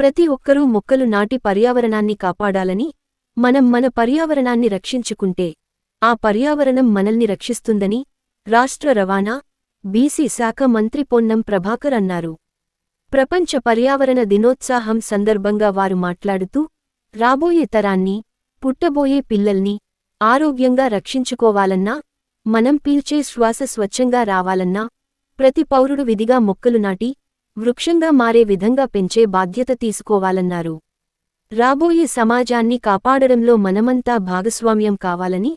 ప్రతి ఒక్కరూ మొక్కలు నాటి పర్యావరణాన్ని కాపాడాలని, మనం మన పర్యావరణాన్ని రక్షించుకుంటే ఆ పర్యావరణం మనల్ని రక్షిస్తుందని రాష్ట్ర రవాణా, బీసీ శాఖ మంత్రి పొన్నం ప్రభాకర్ అన్నారు. ప్రపంచ పర్యావరణ దినోత్సవం సందర్భంగా వారు మాట్లాడుతూ, రాబోయే తరాన్ని, పుట్టబోయే పిల్లల్ని ఆరోగ్యంగా రక్షించుకోవాలన్నా, మనం పీల్చే శ్వాస స్వచ్ఛంగా రావాలన్నా ప్రతి పౌరుడు విధిగా మొక్కలు నాటి వృక్షంగా మారే విధంగా పెంచే బాధ్యత తీసుకోవాలన్నారు. రాబోయే సమాజాన్ని కాపాడడంలో మనమంతా భాగస్వామ్యం కావాలని,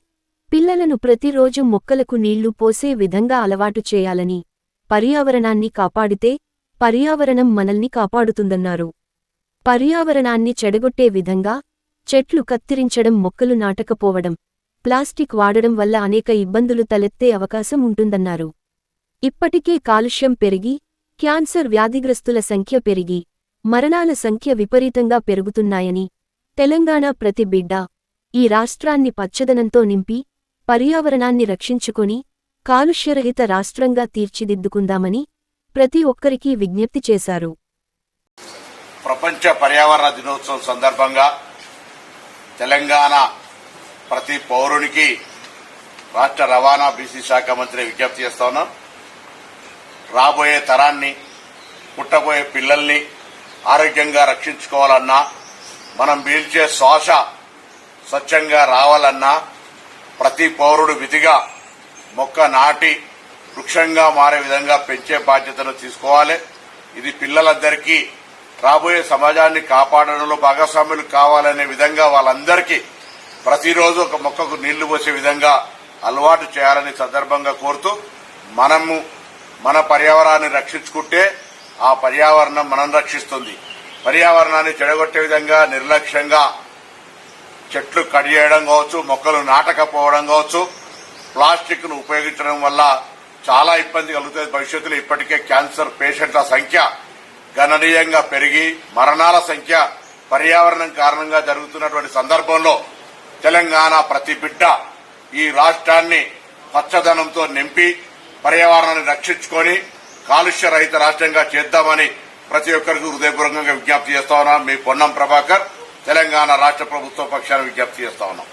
పిల్లలను ప్రతిరోజు మొక్కలకు నీళ్లు పోసే విధంగా అలవాటు చేయాలని, పర్యావరణాన్ని కాపాడితే పర్యావరణం మనల్ని కాపాడుతుందన్నారు. పర్యావరణాన్ని చెడగొట్టే విధంగా చెట్లు కత్తిరించడం, మొక్కలు నాటకపోవడం, ప్లాస్టిక్ వాడడం వల్ల అనేక ఇబ్బందులు తలెత్తే అవకాశం ఉంటుందన్నారు. ఇప్పటికే కాలుష్యం పెరిగి క్యాన్సర్ వ్యాధిగ్రస్తుల సంఖ్య పెరిగి మరణాల సంఖ్య విపరీతంగా పెరుగుతున్నాయని, తెలంగాణ ప్రతి బిడ్డ ఈ రాష్ట్రాన్ని పచ్చదనంతో నింపి పర్యావరణాన్ని రక్షించుకొని కాలుష్యరహిత రాష్ట్రంగా తీర్చిదిద్దుకుందామని ప్రతి ఒక్కరికీ విజ్ఞప్తి చేశారు. ప్రపంచ పర్యావరణ దినోత్సవం సందర్భంగా తెలంగాణ ప్రతి పౌరునికి రాష్ట్ర రవాణా, బీసీ శాఖ మంత్రి విజ్ఞప్తి చేస్తా ఉన్నాం. రాబోయే తరాన్ని, పుట్టబోయే పిల్లల్ని ఆరోగ్యంగా రక్షించుకోవాలన్నా, మనం పీల్చే శ్వాస స్వచ్ఛంగా రావాలన్నా ప్రతి పౌరుడు విధిగా మొక్క నాటి వృక్షంగా మారే విధంగా పెంచే బాధ్యతను తీసుకోవాలి. ఇది పిల్లలందరికీ రాబోయే సమాజాన్ని కాపాడడంలో భాగస్వాములు కావాలనే విధంగా వాళ్ళందరికీ ప్రతిరోజు ఒక మొక్కకు నీళ్లు పోసే విధంగా అలవాటు చేయాలని సందర్భంగా కోరుతూ, మనము మన పర్యావరణాన్ని రక్షించుకుంటే ఆ పర్యావరణం మనం రక్షిస్తుంది. పర్యావరణాన్ని చెడగొట్టే విధంగా నిర్లక్ష్యంగా చెట్లు కట్ చేయడం కావచ్చు, మొక్కలు నాటకపోవడం కావచ్చు, ప్లాస్టిక్ ను ఉపయోగించడం వల్ల చాలా ఇబ్బంది కలుగుతుంది. భవిష్యత్తులో ఇప్పటికే క్యాన్సర్ పేషెంట్ల సంఖ్య గణనీయంగా పెరిగి మరణాల సంఖ్య పర్యావరణం కారణంగా జరుగుతున్నటువంటి సందర్భంలో తెలంగాణ ప్రతి బిడ్డ ఈ రాష్ట్రాన్ని పచ్చదనంతో నింపి పర్యావరణాన్ని రక్షించుకొని కాలుష్య రహిత రాష్ట్రంగా చేద్దామని ప్రతి ఒక్కరికి హృదయపూర్వకంగా విజ్ఞప్తి చేస్తా ఉన్నాం. మీ పొన్నం ప్రభాకర్, తెలంగాణ రాష్ట్ర ప్రభుత్వ పక్షాన విజ్ఞప్తి చేస్తా ఉన్నాం.